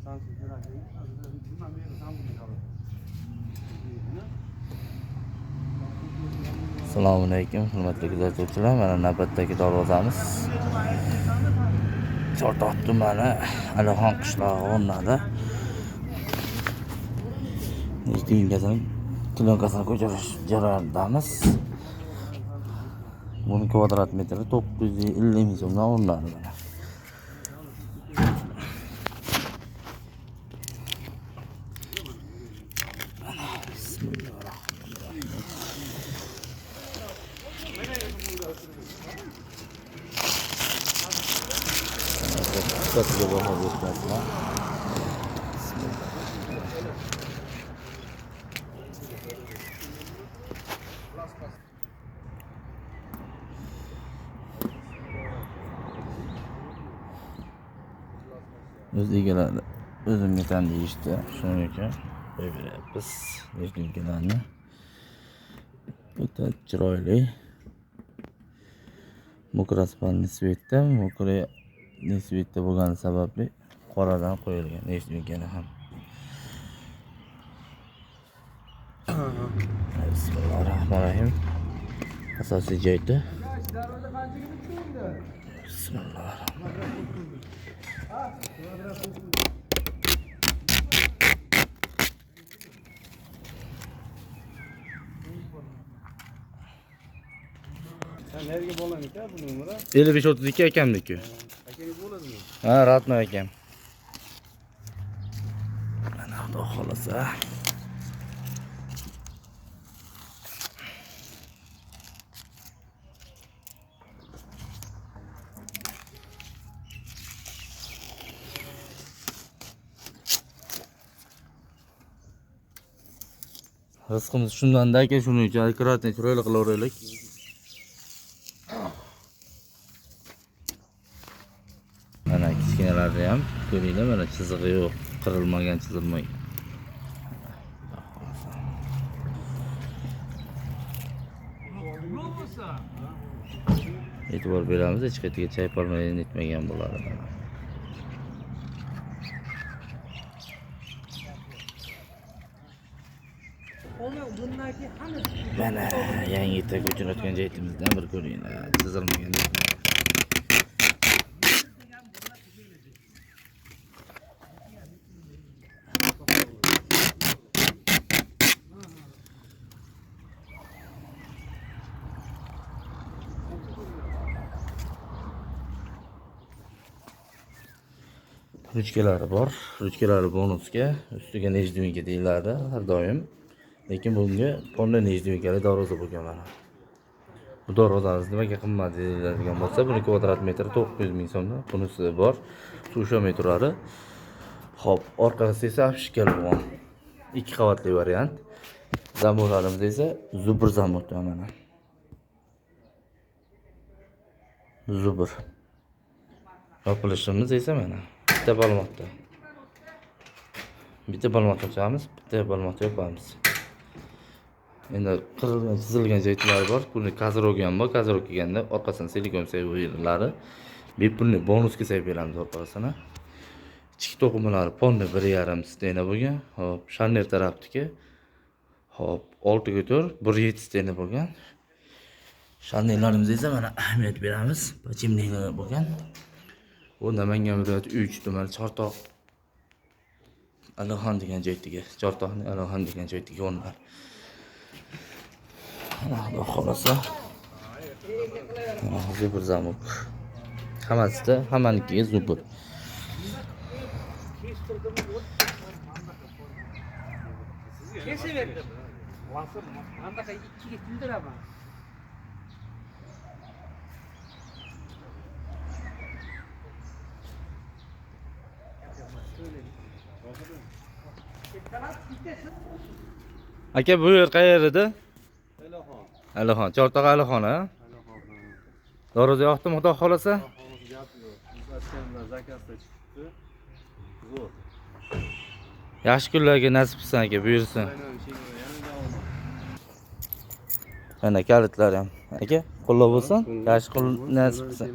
Assalomu alaykum, hurmatli kuzatuvchilar. Mana navbatdagi darvozamiz Chortoq tumani Alixon qishlog'i o'rnida. Nechta klinikasini ko'chirish jarayonidamiz. Buni kvadrat metri 950 ming so'mdan o'rnadi mana. Sifatiga baho berishlar. O'z egalari o'zimga tan deyishdi. Shuning uchun qo'yib beryapmiz eshitganlarni. O'ta chiroyli. Mukraspanli svetda, svetda bo'lgani sababli qoradan qo'yilgan eshitgani ham. Bismillahirrohmanirrohim. Asosiy joyda. Bismillahirrohmanirrohim. Sen nereye bolan ika bu numara? 5532 ekanmiki. Akeniz bo'ladimi? Ha, ratno ekan. Mana xudo xolasa. Rizqimiz shundan-da aka, shuning uchun akkuratni chiroyli qilaveraylik. Mana kichkinalarni ham ko'ringlar, mana chizig'i yo'q, qirilmagan, chizilmagan. E'tibor beramiz, hech qayerga chaypolmadan netmagan bo'ladi. Mana yangi ita ko'chirayotgan joyimizdan bir ko'ringlar, chizilmagan. Ruchkalari bor. Ruchkalari bonusga, ustiga nejdinga deyiladi har doim. Lekin bunga polni nejdingali darvoza bo'lgan mana. Bu darvozamiz nimaga qimmat deyiladigan bo'lsa, buni kvadrat metri 900 ming so'mdan. Bunisi bor. Suv metrlari. Xo'p, orqasi esa afshikal bo'lgan. 2 qavatli variant. Zamurlarimiz esa zubr zamur mana. Zubr. Yopilishimiz esa mana. Bitta balmoqda. Bitta balmoqda ochamiz, bitta balmoqda yopamiz. Endi qirilgan, chizilgan joylari bor. Buni kazirog ham bor. Kazirog kelganda orqasidan silikon sayilari bepulli bonusga sayib beramiz orqasini. Ichki to'qimalari ponni 1,5 stena bo'lgan. Hop, shanner tarafdagi. Hop, 6x4 1,7 stena bo'lgan. Shannerlarimiz esa mana ahamiyat beramiz. Pachimliklar bo'lgan. Bu Namangan viloyati 3 tuman Chortoq Alixon degan joydagi, Chortoqning Alixon degan joydagi o'rnlar. Xudo xolasa. Zubr zamuk. Hammasida, hammanikiga zubr. Keseverdim. Vasır andaqa 2 ga tildiraman. Aka, bu yer qayerida? Alixon. Alixon, Chortoq Alixon, ha? Darvoza yoqdimi, xudo xolasa? Zakazda chiqdi. Zo'r. Yaxshi kunlarga nasib qilsin aka, buyursin. Mana kalitlar ham. Aka, qo'llab bo'lsin. Yaxshi kun nasib qilsin.